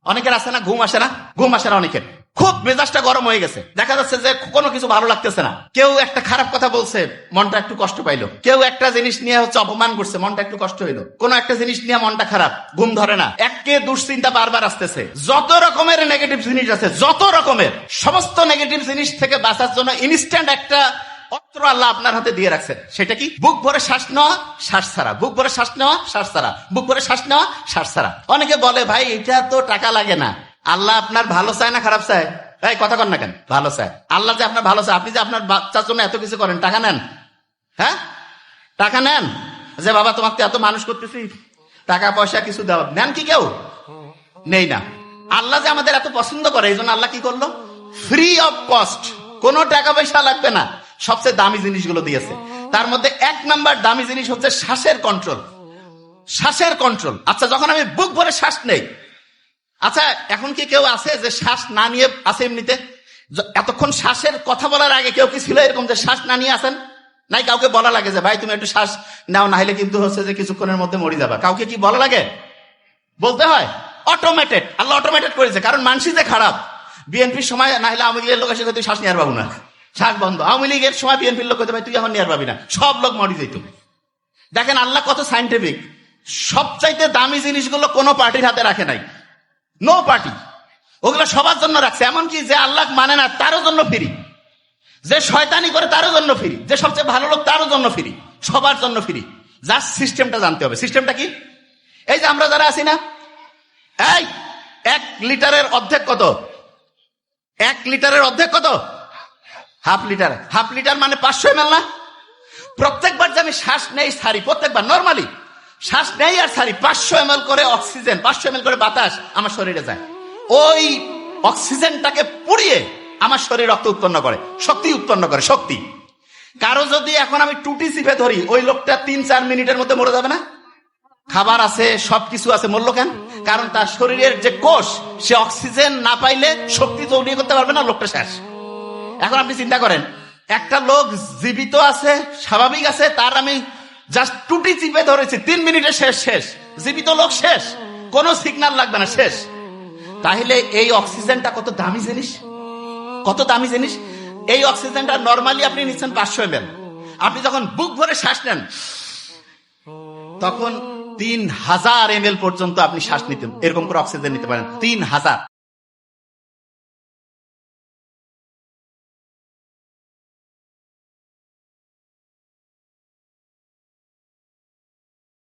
অনেকের আছে না ঘুম আসে না, ঘুম আসে না অনেকের, খুব মেজাজটা গরম হয়ে গেছে, দেখা যাচ্ছে যে কোনো কিছু ভালো লাগতেছে না, কেউ একটা খারাপ কথা বলছে মনটা একটু কষ্ট পাইলো, কেউ একটা জিনিস নিয়ে অপমান করছে মনটা একটু কষ্ট হইলো, কোন একটা জিনিস নিয়ে মনটা খারাপ, ঘুম ধরে না, একে দুশ্চিন্তা বারবার আসতেছে, যত রকমের নেগেটিভ জিনিস আছে, যত রকমের সমস্ত নেগেটিভ জিনিস থেকে বাঁচার জন্য ইনস্ট্যান্ট একটা অস্ত্র আল্লাহ আপনার হাতে দিয়ে রাখছেন। সেটা কি? বুক ভরে শ্বাস নেওয়া, শ্বাস ছাড়া, বুক ভরে শ্বাস নেওয়া, শ্বাস ছাড়া, বুক ভরে শ্বাস নেওয়া, শ্বাস ছাড়া। অনেকে বলে ভাই এটা তো টাকা লাগে না, আল্লাহ আপনার ভালো চায় না খারাপ চায়? এই কথা কন না কেন? ভালো চায়। আল্লাহ যে আপনার ভালো চায়, আপনি যে আপনার বাচ্চার জন্য এত কিছু করেন, টাকা নেন? হ্যাঁ, টাকা নেন যে বাবা তোমাকে এত মানুষ করতেছি, টাকা পয়সা কিছু দেওয়া নেন কি? কেউ নেই না। আল্লাহ যে আমাদের এত পছন্দ করে, এই জন্য আল্লাহ কি করলো? ফ্রি অফ কস্ট, কোনো টাকা পয়সা লাগবে না, সবচেয়ে দামি জিনিসগুলো দিয়েছে। তার মধ্যে এক নাম্বার দামি জিনিস হচ্ছে শ্বাসের কন্ট্রোল। শ্বাসের কন্ট্রোল। আচ্ছা, যখন আমি বুক ভরে শ্বাস নেই, আচ্ছা এখন কি কেউ আছে যে শ্বাস না নিয়ে আছে এমনিতে? এতক্ষণ শ্বাসের কথা বলার আগে কেউ কি ছিল এরকম যে শ্বাস না নিয়ে আসেন? নাই, কাউকে বলা লাগে যে ভাই তুমি একটু শ্বাস নাও, না হলে কিন্তু হচ্ছে যে কিছুক্ষণের মধ্যে মরে যাবা? কাউকে কি বলা লাগে? বলতে হয়? অটোমেটেড। আল্লাহ অটোমেটেড করেছে, কারণ মানসি যে খারাপ। বিএনপির সময় না হলে আওয়ামী লীগের লোক এসে তুই শ্বাস নিয়ে পাবো না, শ্বাস বন্ধ। আওয়ামী লীগের সময় বিএনপির লোক ভাই তুই এখন নিয়ে পাবি না, সব লোক মরে যেত। দেখেন আল্লাহ কত সাইন্টিফিক। সবচাইতে দামি জিনিসগুলো কোনো পার্টির হাতে রাখে নাই, নো পার্টি, ওগুলো সবার জন্য রাখছে। এমনকি যে আল্লাহ মানে না তারও জন্য ফ্রি, যে শয়তানি করে তারও জন্য ফ্রি, যে সবচেয়ে ভালো লোক তারও জন্য ফ্রি, সবার জন্য ফ্রি। জাস্ট সিস্টেমটা জানতে হবে। সিস্টেমটা কি? এই যে আমরা যারা আছি না, এই 1 লিটারের অর্ধেক কত? 1 লিটারের অর্ধেক কত? Half litre. হাফ লিটার মানে 500 ml না? প্রত্যেকবার যে আমি শ্বাস নেই ছাড়ি, প্রত্যেকবার নর্মালি শ্বাস নেই আর ছাড়ি, 500 ml করে অক্সিজেন, 500 ml করে বাতাস আমার শরীরে যায়। ওই অক্সিজেনটাকে পুড়িয়ে আমার শরীর রক্ত উৎপন্ন করে, শক্তি উৎপন্ন করে, শক্তি। কারো যদি এখন আমি টুটি চিপে ধরি, ওই লোকটা 3-4 মিনিটের মধ্যে মরে যাবে না? খাবার আছে, সবকিছু আছে, মরলো কেন? কারণ তার শরীরের যে কোষ, সে অক্সিজেন না পাইলে শক্তি তৈরি করতে পারবে না, লোকটা শেষ। এখন আপনি চিন্তা করেন, একটা লোক জীবিত আছে, স্বাভাবিক আছে, তার আমি জাস্ট টুটি চিপে ধরেছি, 3 মিনিটে শেষ। শেষ, জীবিত লোক শেষ, কোনো সিগন্যাল লাগবে না, শেষ। তাহলে এই অক্সিজেনটা কত দামি জিনিস, কত দামি জিনিস। এই অক্সিজেনটা নর্মালি আপনি নিচ্ছেন 500 ml, আপনি যখন বুক ভরে শ্বাস নেন তখন 3000 ml পর্যন্ত আপনি শ্বাস নিতেন, এরকম করে অক্সিজেন নিতে পারেন, 3000।